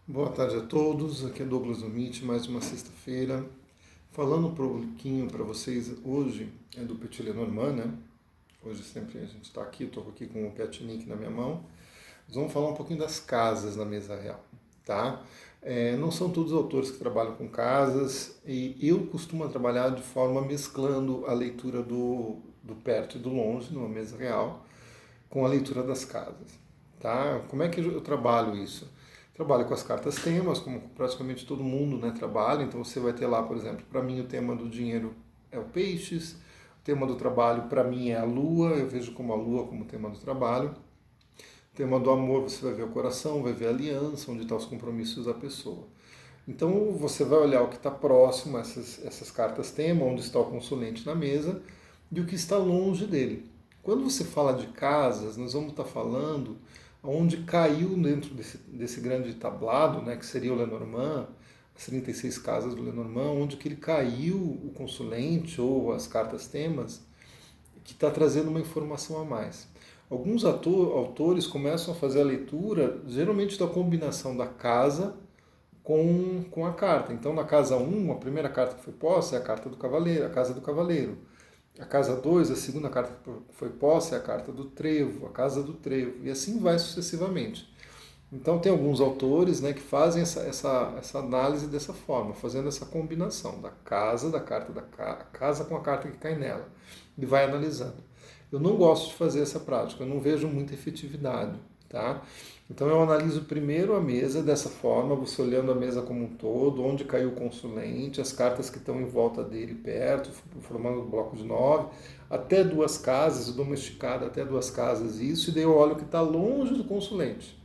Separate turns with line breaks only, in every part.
Boa tarde a todos, aqui é Douglas Lumite, mais uma sexta-feira. Falando um pouquinho para vocês, hoje é do Petit Lenormand, né? Hoje sempre a gente está aqui, estou aqui com o Pet Nick na minha mão. Nós vamos falar um pouquinho das casas na mesa real, tá? Não são todos os autores que trabalham com casas e eu costumo trabalhar de forma mesclando a leitura do perto e do longe, numa mesa real, com a leitura das casas, tá? Como é que eu trabalho isso? Trabalho com as cartas temas, como praticamente todo mundo, né, trabalha. Então você vai ter lá, por exemplo, para mim o tema do dinheiro é o peixes, o tema do trabalho para mim é a lua, eu vejo como a lua como tema do trabalho. O tema do amor você vai ver o coração, vai ver a aliança, onde estão os compromissos da pessoa. Então você vai olhar o que está próximo, essas cartas tema, onde está o consulente na mesa, e o que está longe dele. Quando você fala de casas, nós vamos estar falando onde caiu dentro desse grande tablado, né, que seria o Lenormand, as 36 casas do Lenormand, onde que ele caiu o consulente ou as cartas temas, que está trazendo uma informação a mais. Alguns autores começam a fazer a leitura, geralmente da combinação da casa com a carta. Então, na casa um, a primeira carta que foi posta é a carta do cavaleiro, a casa do cavaleiro. A casa 2, a segunda carta que foi posta é a carta do trevo, a casa do trevo, e assim vai sucessivamente. Então tem alguns autores, né, que fazem essa análise dessa forma, fazendo essa combinação da carta da casa com a carta que cai nela, e vai analisando. Eu não gosto de fazer essa prática, eu não vejo muita efetividade, tá? Então eu analiso primeiro a mesa dessa forma, você olhando a mesa como um todo, onde caiu o consulente, as cartas que estão em volta dele perto, formando o bloco de 9, até duas casas, eu dou uma esticada até duas casas, isso, e daí eu olho o que está longe do consulente.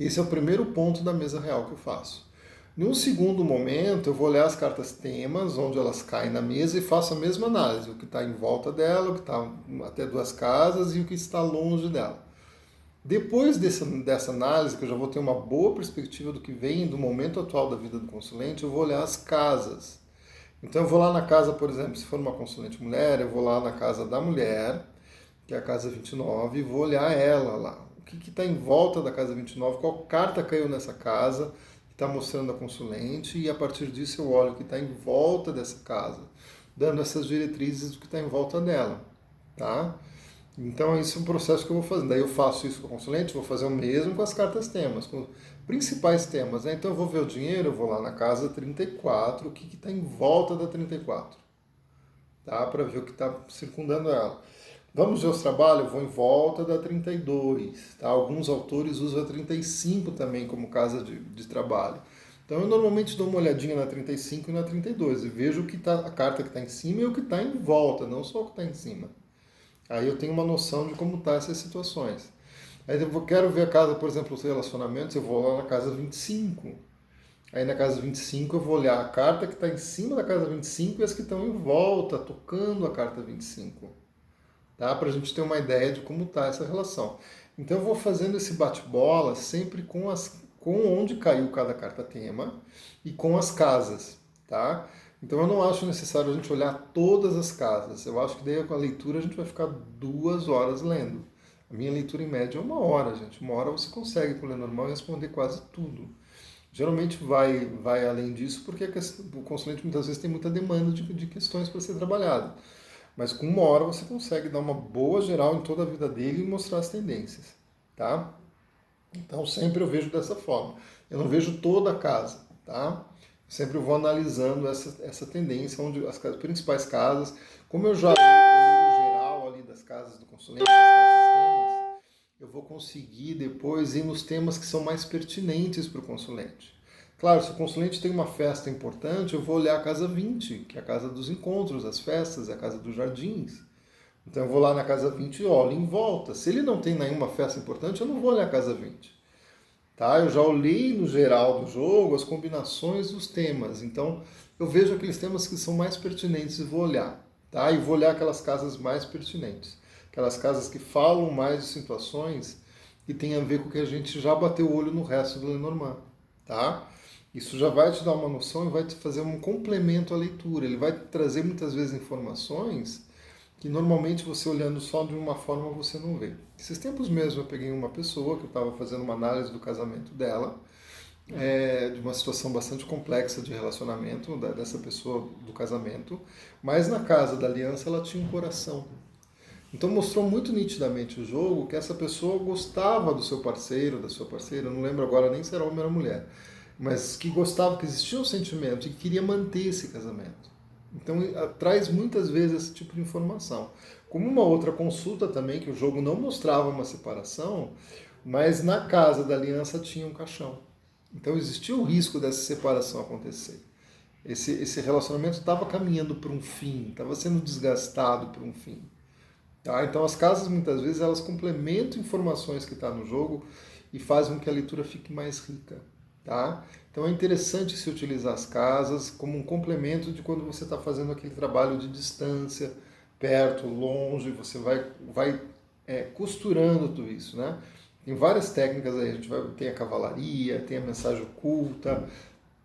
Esse é o primeiro ponto da mesa real que eu faço. Num segundo momento, eu vou olhar as cartas temas, onde elas caem na mesa, e faço a mesma análise, o que está em volta dela, o que está até duas casas e o que está longe dela. Depois dessa análise, que eu já vou ter uma boa perspectiva do que vem do momento atual da vida do consulente, eu vou olhar as casas. Então eu vou lá na casa, por exemplo, se for uma consulente mulher, eu vou lá na casa da mulher, que é a casa 29, e vou olhar ela lá. O que está em volta da casa 29, qual carta caiu nessa casa, que está mostrando a consulente, e a partir disso eu olho o que está em volta dessa casa, dando essas diretrizes do que está em volta dela, tá? Então, isso é um processo que eu vou fazendo. Daí eu faço isso com o consulente, vou fazer o mesmo com as cartas temas, com os principais temas, né? Então, eu vou ver o dinheiro, eu vou lá na casa 34, o que está em volta da 34, tá? Para ver o que está circundando ela. Vamos ver os trabalhos, eu vou em volta da 32, tá? Alguns autores usam a 35 também como casa de trabalho. Então, eu normalmente dou uma olhadinha na 35 e na 32 e vejo o que tá, a carta que está em cima e o que está em volta, não só o que está em cima. Aí eu tenho uma noção de como estão essas situações. Aí eu quero ver a casa, por exemplo, os relacionamentos, eu vou lá na casa 25. Aí na casa 25 eu vou olhar a carta que está em cima da casa 25 e as que estão em volta, tocando a carta 25. Tá? Para a gente ter uma ideia de como está essa relação. Então eu vou fazendo esse bate-bola sempre com onde caiu cada carta tema e com as casas. Tá? Então eu não acho necessário a gente olhar todas as casas. Eu acho que daí com a leitura a gente vai ficar 2 horas lendo. A minha leitura em média é 1 hora, gente. 1 hora você consegue, com o Lenormand, responder quase tudo. Geralmente vai além disso porque o consulente muitas vezes tem muita demanda de questões para ser trabalhado. Mas com 1 hora você consegue dar uma boa geral em toda a vida dele e mostrar as tendências. Tá? Então sempre eu vejo dessa forma. Eu não vejo toda a casa. Tá? Sempre eu vou analisando essa tendência, onde as principais casas, como eu já li o geral ali das casas do consulente, das casas temas, eu vou conseguir depois ir nos temas que são mais pertinentes para o consulente. Claro, se o consulente tem uma festa importante, eu vou olhar a casa 20, que é a casa dos encontros, as festas, a casa dos jardins. Então eu vou lá na casa 20 e olho em volta. Se ele não tem nenhuma festa importante, eu não vou olhar a casa 20. Tá? Eu já olhei no geral do jogo as combinações dos temas. Então eu vejo aqueles temas que são mais pertinentes e vou olhar. Tá? E vou olhar aquelas casas mais pertinentes. Aquelas casas que falam mais de situações que tem a ver com o que a gente já bateu o olho no resto do Lenormand. Tá? Isso já vai te dar uma noção e vai te fazer um complemento à leitura. Ele vai trazer muitas vezes informações que normalmente você olhando só de uma forma você não vê. Esses tempos mesmo eu peguei uma pessoa que eu estava fazendo uma análise do casamento dela, de uma situação bastante complexa de relacionamento dessa pessoa do casamento, mas na casa da aliança ela tinha um coração. Então mostrou muito nitidamente o jogo que essa pessoa gostava do seu parceiro, da sua parceira, não lembro agora nem se era homem ou era mulher, mas que gostava, que existia um sentimento e que queria manter esse casamento. Então traz muitas vezes esse tipo de informação. Como uma outra consulta também, que o jogo não mostrava uma separação, mas na casa da aliança tinha um caixão. Então existia o risco dessa separação acontecer. Esse relacionamento estava caminhando para um fim, estava sendo desgastado para um fim. Tá? Então as casas muitas vezes elas complementam informações que estão no jogo e fazem com que a leitura fique mais rica. Tá? Então é interessante se utilizar as casas como um complemento de quando você está fazendo aquele trabalho de distância, perto, longe, você vai costurando tudo isso. Né? Tem várias técnicas aí, tem a cavalaria, tem a mensagem oculta,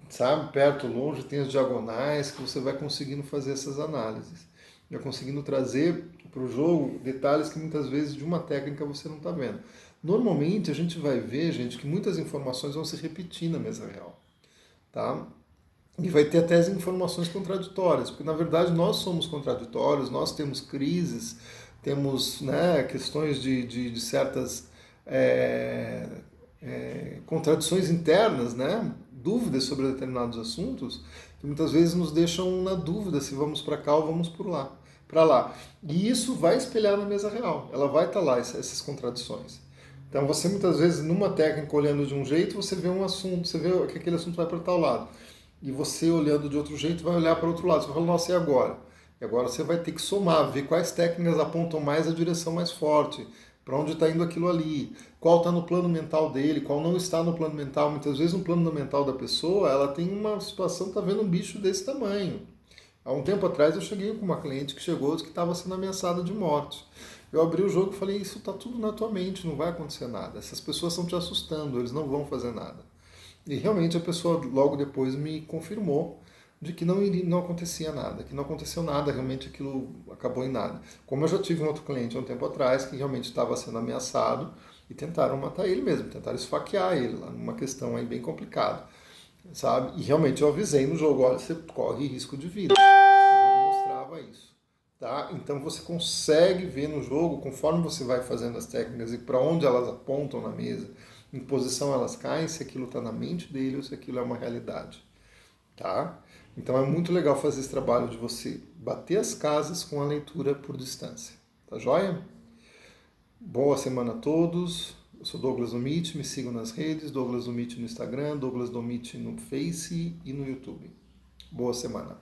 sabe? Perto, longe, tem as diagonais que você vai conseguindo fazer essas análises. Já conseguindo trazer para o jogo detalhes que muitas vezes de uma técnica você não está vendo. Normalmente a gente vai ver, gente, que muitas informações vão se repetir na mesa real. Tá? E vai ter até as informações contraditórias, porque na verdade nós somos contraditórios, nós temos crises, temos, né, questões de certas contradições internas, né, dúvidas sobre determinados assuntos, que muitas vezes nos deixam na dúvida se vamos para cá ou vamos para lá. E isso vai espelhar na mesa real, ela vai estar lá, essas contradições. Então você muitas vezes, numa técnica, olhando de um jeito, você vê um assunto, você vê que aquele assunto vai para tal lado. E você olhando de outro jeito vai olhar para outro lado. Você vai falar, nossa, e agora? E agora você vai ter que somar, ver quais técnicas apontam mais a direção mais forte, para onde está indo aquilo ali, qual está no plano mental dele, qual não está no plano mental. Muitas vezes no plano mental da pessoa, ela tem uma situação, está vendo um bicho desse tamanho. Há um tempo atrás eu cheguei com uma cliente que chegou que estava sendo ameaçada de morte. Eu abri o jogo e falei, isso está tudo na tua mente, não vai acontecer nada. Essas pessoas estão te assustando, eles não vão fazer nada. E realmente a pessoa logo depois me confirmou de que não acontecia nada, que não aconteceu nada, realmente aquilo acabou em nada. Como eu já tive um outro cliente há um tempo atrás que realmente estava sendo ameaçado e tentaram matar ele mesmo, tentaram esfaquear ele, lá numa questão aí bem complicada, sabe? E realmente eu avisei no jogo, olha, você corre risco de vida. O jogo mostrava isso. Tá? Então você consegue ver no jogo, conforme você vai fazendo as técnicas e para onde elas apontam na mesa, em que posição elas caem, se aquilo está na mente dele ou se aquilo é uma realidade. Tá? Então é muito legal fazer esse trabalho de você bater as casas com a leitura por distância. Tá joia? Boa semana a todos. Eu sou Douglas Domit, me sigam nas redes, Douglas Domit no Instagram, Douglas Domit no Face e no YouTube. Boa semana.